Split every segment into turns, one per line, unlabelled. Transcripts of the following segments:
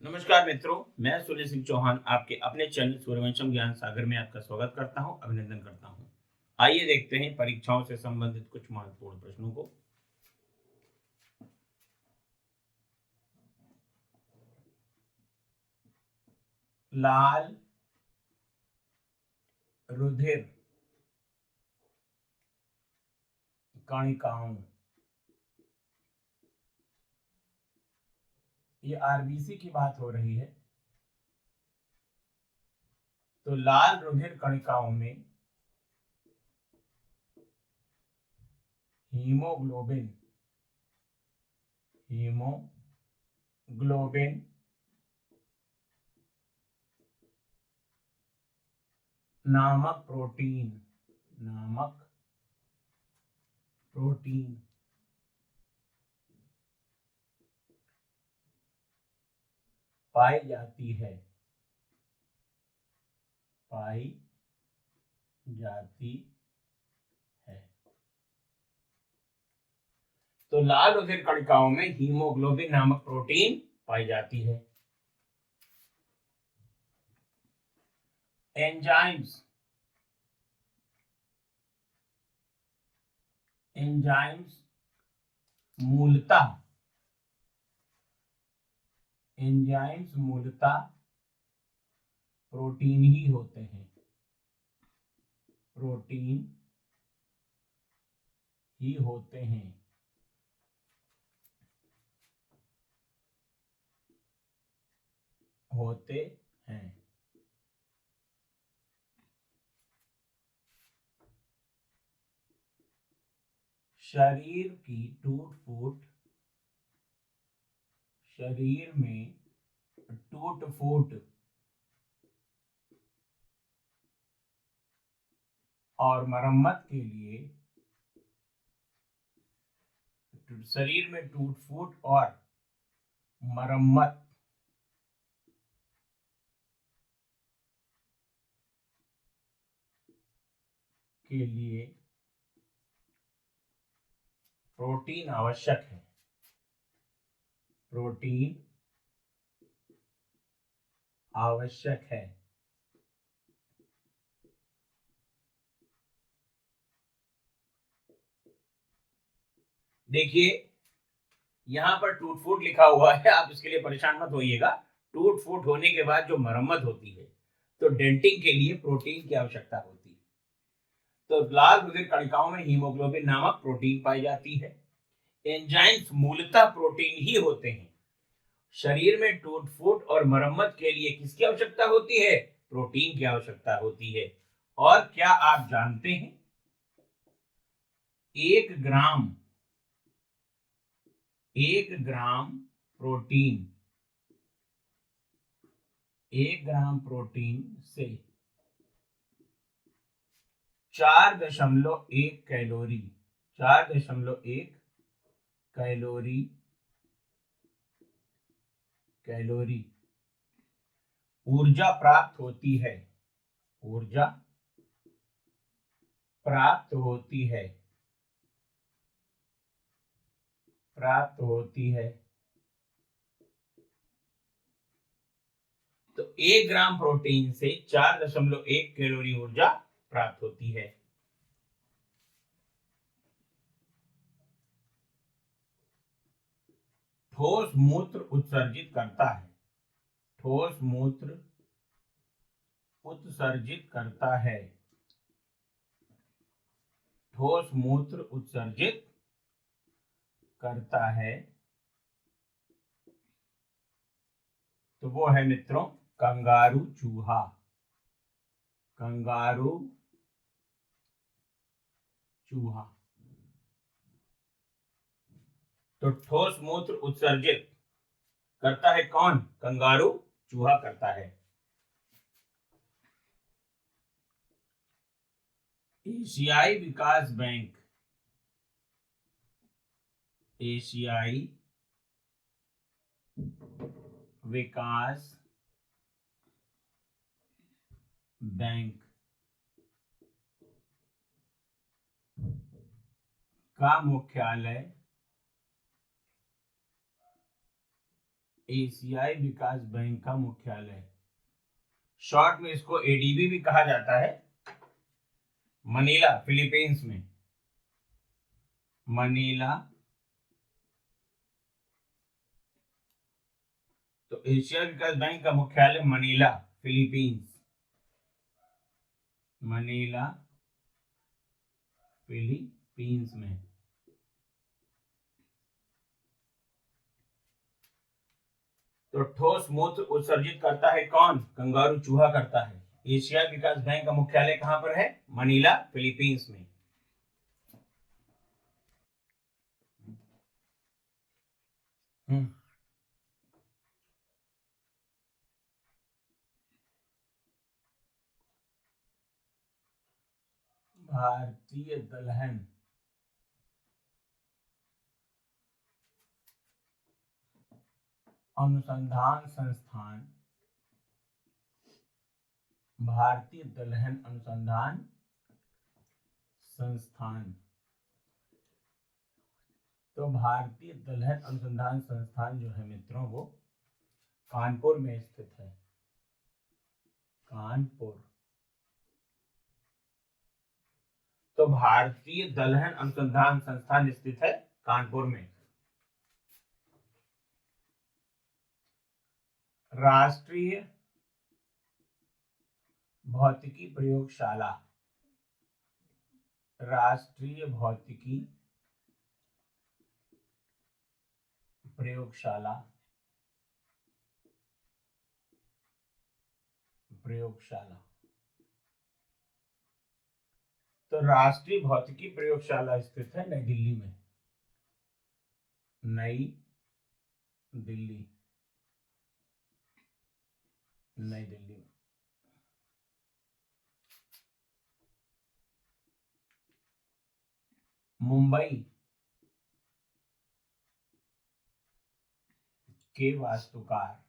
नमस्कार मित्रों, मैं सुनील सिंह चौहान आपके अपने चैनल सूर्यवंशम ज्ञान सागर में आपका स्वागत करता हूं, अभिनंदन करता हूं। आइए देखते हैं परीक्षाओं से संबंधित कुछ महत्वपूर्ण प्रश्नों को। लाल रुधिर कणिकाओं, ये आरबीसी की बात हो रही है। तो लाल रुधिर कणिकाओं में हीमोग्लोबिन हीमोग्लोबिन नामक प्रोटीन पाई जाती है है तो लाल रुधिर कणिकाओं में हीमोग्लोबिन नामक प्रोटीन पाई जाती है। एंजाइम्स मूलतः प्रोटीन ही होते हैं होते हैं। शरीर में टूट फूट और मरम्मत के लिए शरीर में टूट फूट और मरम्मत के लिए प्रोटीन आवश्यक है। देखिए यहाँ पर टूट फूट लिखा हुआ है, आप इसके लिए परेशान मत होइएगा। टूट फूट होने के बाद जो मरम्मत होती है तो डेंटिंग के लिए प्रोटीन की आवश्यकता होती है। तो लाल रुधिर कणिकाओं में हीमोग्लोबिन नामक प्रोटीन पाई जाती है। एंजाइम्स मूलतः प्रोटीन ही होते हैं। शरीर में टूट फूट और मरम्मत के लिए किसकी आवश्यकता होती है? प्रोटीन की आवश्यकता होती है। और क्या आप जानते हैं 1 ग्राम प्रोटीन 1 ग्राम प्रोटीन से 4.1 कैलोरी ऊर्जा प्राप्त होती है तो 1 ग्राम प्रोटीन से 4.1 कैलोरी ऊर्जा प्राप्त होती है। ठोस मूत्र उत्सर्जित करता है ठोस मूत्र उत्सर्जित करता है तो वो है मित्रों कंगारू चूहा। तो ठोस मूत्र उत्सर्जित करता है कौन? कंगारू चूहा करता है। एशियाई विकास बैंक का मुख्यालय एशियाई विकास बैंक का मुख्यालय, शॉर्ट में इसको एडीबी भी कहा जाता है, मनीला फिलीपींस में, मनीला। तो एशिया विकास बैंक का मुख्यालय मनीला फिलीपींस, मनीला फिलीपींस में। तो ठोस मूत्र उत्सर्जित करता है कौन? कंगारू चूहा करता है। एशिया विकास बैंक का मुख्यालय कहां पर है? मनीला फिलीपींस में। भारतीय दलहन अनुसंधान संस्थान, भारतीय दलहन अनुसंधान संस्थान। तो भारतीय दलहन अनुसंधान संस्थान जो है मित्रों वो कानपुर में स्थित है, कानपुर। तो भारतीय दलहन अनुसंधान संस्थान स्थित है कानपुर में। राष्ट्रीय भौतिकी प्रयोगशाला, राष्ट्रीय भौतिकी प्रयोगशाला, प्रयोगशाला। तो राष्ट्रीय भौतिकी प्रयोगशाला स्थित है नई दिल्ली में, नई दिल्ली, नई दिल्ली में। मुंबई के वास्तुकार,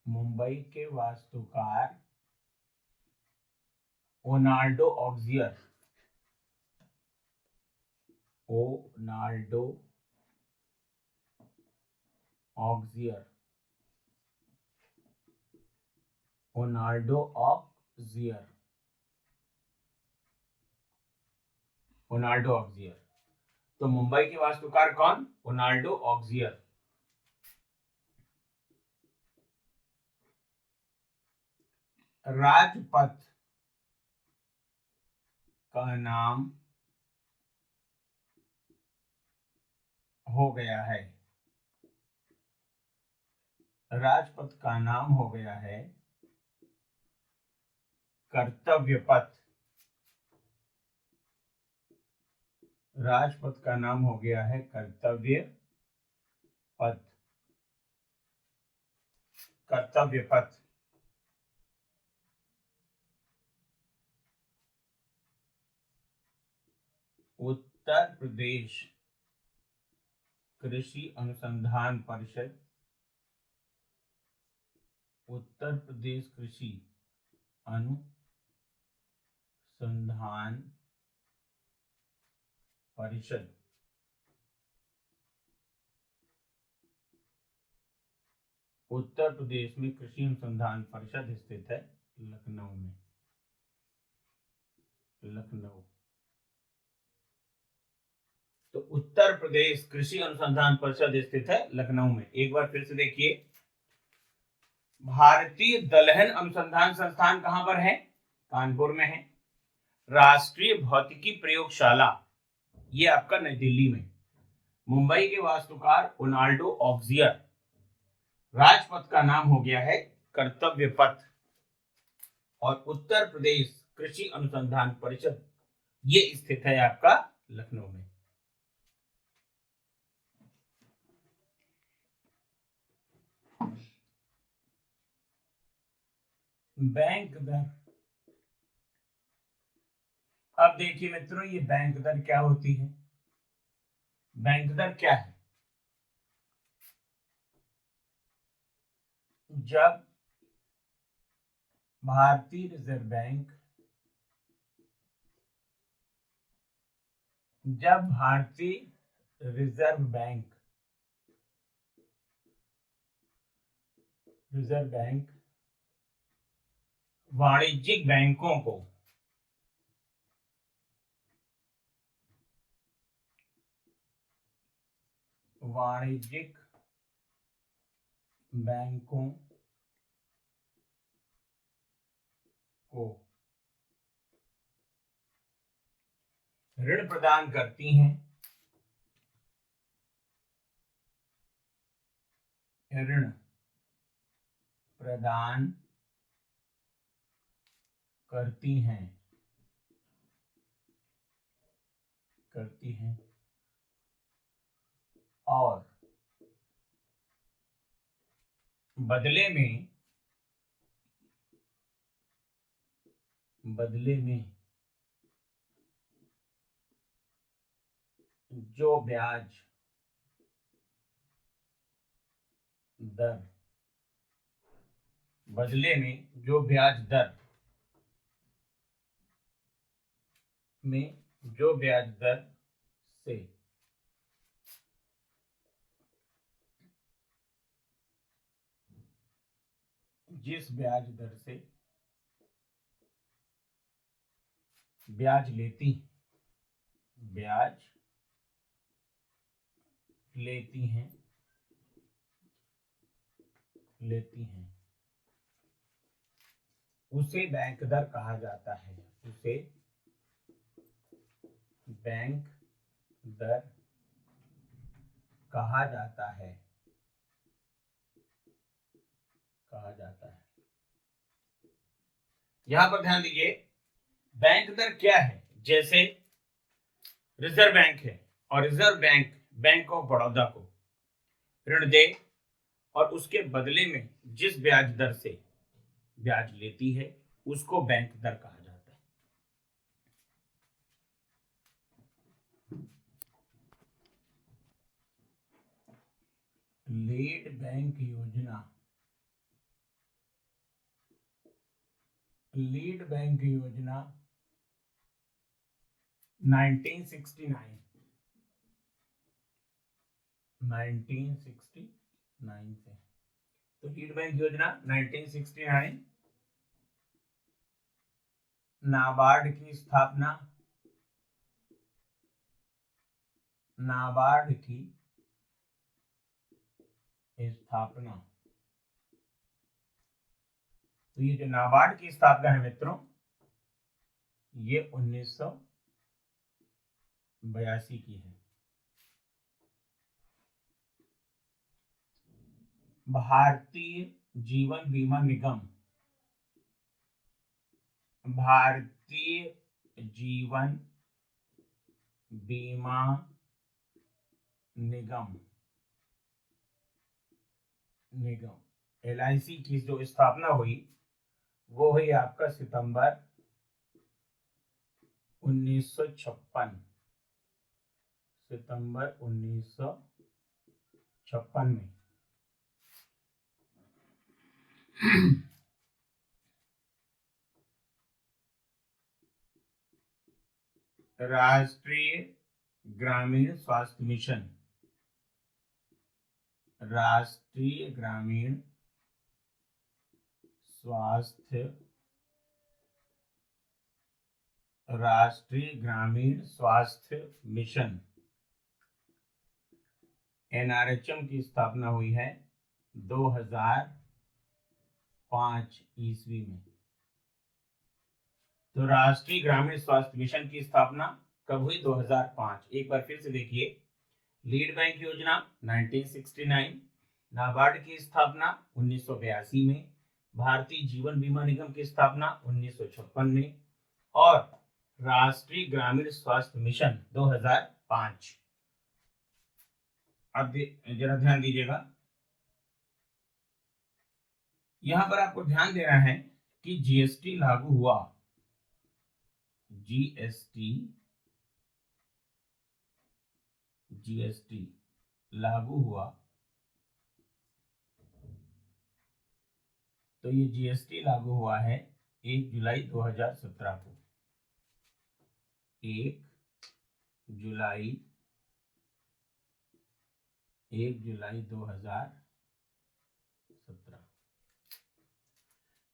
मुंबई के वास्तुकार ओनाल्डो ऑक्सियर, ओनाल्डो ऑक्सियर, ओनाल्डो ऑक्सियर, ओनाल्डो ऑक्सियर। तो मुंबई के वास्तुकार कौन? ओनाल्डो ऑक्सियर। राजपथ का नाम हो गया है, राजपथ का नाम हो गया है कर्तव्य पथ, राजपथ का नाम हो गया है कर्तव्य पथ, कर्तव्य पथ। उत्तर प्रदेश कृषि अनुसंधान परिषद, उत्तर प्रदेश कृषि अनुसंधान परिषद, उत्तर प्रदेश में कृषि अनुसंधान परिषद स्थित है लखनऊ में, लखनऊ। तो उत्तर प्रदेश कृषि अनुसंधान परिषद स्थित है लखनऊ में। एक बार फिर से देखिए, भारतीय दलहन अनुसंधान संस्थान कहां पर है? कानपुर में है। राष्ट्रीय भौतिकी प्रयोगशाला ये आपका नई दिल्ली में। मुंबई के वास्तुकार ओनाल्डो ऑक्सियर। राजपथ का नाम हो गया है कर्तव्य पथ। और उत्तर प्रदेश कृषि अनुसंधान परिषद ये स्थित है आपका लखनऊ में। बैंक दर, अब देखिए मित्रों ये बैंक दर क्या होती है? बैंक दर क्या है? जब भारतीय रिजर्व बैंक, जब भारतीय रिजर्व बैंक रिजर्व बैंक वाणिज्यिक बैंकों को वाणिज्यिक बैंकों को ऋण प्रदान करती हैं, ऋण प्रदान करती हैं और बदले में जो ब्याज दर से जिस ब्याज दर से ब्याज लेती हैं उसे बैंक दर कहा जाता है, उसे बैंक दर कहा जाता है। यहां पर ध्यान दीजिए, बैंक दर क्या है। जैसे रिजर्व बैंक है और रिजर्व बैंक ऑफ बड़ौदा को ऋण दे और उसके बदले में जिस ब्याज दर से ब्याज लेती है उसको बैंक दर कहा जाता है। लीड बैंक योजना 1969 से, तो लीड बैंक योजना 1969 नाबार्ड की स्थापना तो ये जो नाबार्ड की स्थापना है मित्रों, ये 1982 की है। भारतीय जीवन बीमा निगम LIC की जो स्थापना हुई वो हुई आपका सितंबर 1956 में। राष्ट्रीय ग्रामीण स्वास्थ्य मिशन NRHM की स्थापना हुई है 2005 ईस्वी में। तो राष्ट्रीय ग्रामीण स्वास्थ्य मिशन की स्थापना कब हुई? 2005। एक बार फिर से देखिए, लीड बैंक योजना 1969, नाबार्ड की स्थापना 1982 में, भारतीय जीवन बीमा निगम की स्थापना 1956 में और राष्ट्रीय ग्रामीण स्वास्थ्य मिशन 2005। अब जरा ध्यान दीजिएगा, यहां पर आपको ध्यान देना है कि जीएसटी लागू हुआ, जीएसटी लागू हुआ, तो ये जीएसटी लागू हुआ है 1 जुलाई 2017 को। 1 जुलाई 2017।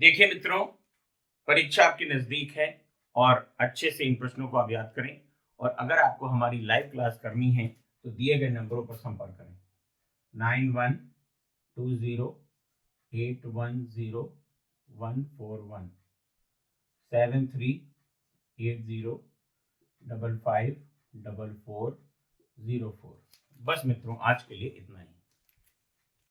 देखिए मित्रों, परीक्षा आपके नजदीक है और अच्छे से इन प्रश्नों को आप याद करें। और अगर आपको हमारी लाइव क्लास करनी है तो दिए गए नंबरों पर संपर्क करें 9120810141 7380554404। बस मित्रों, आज के लिए इतना ही।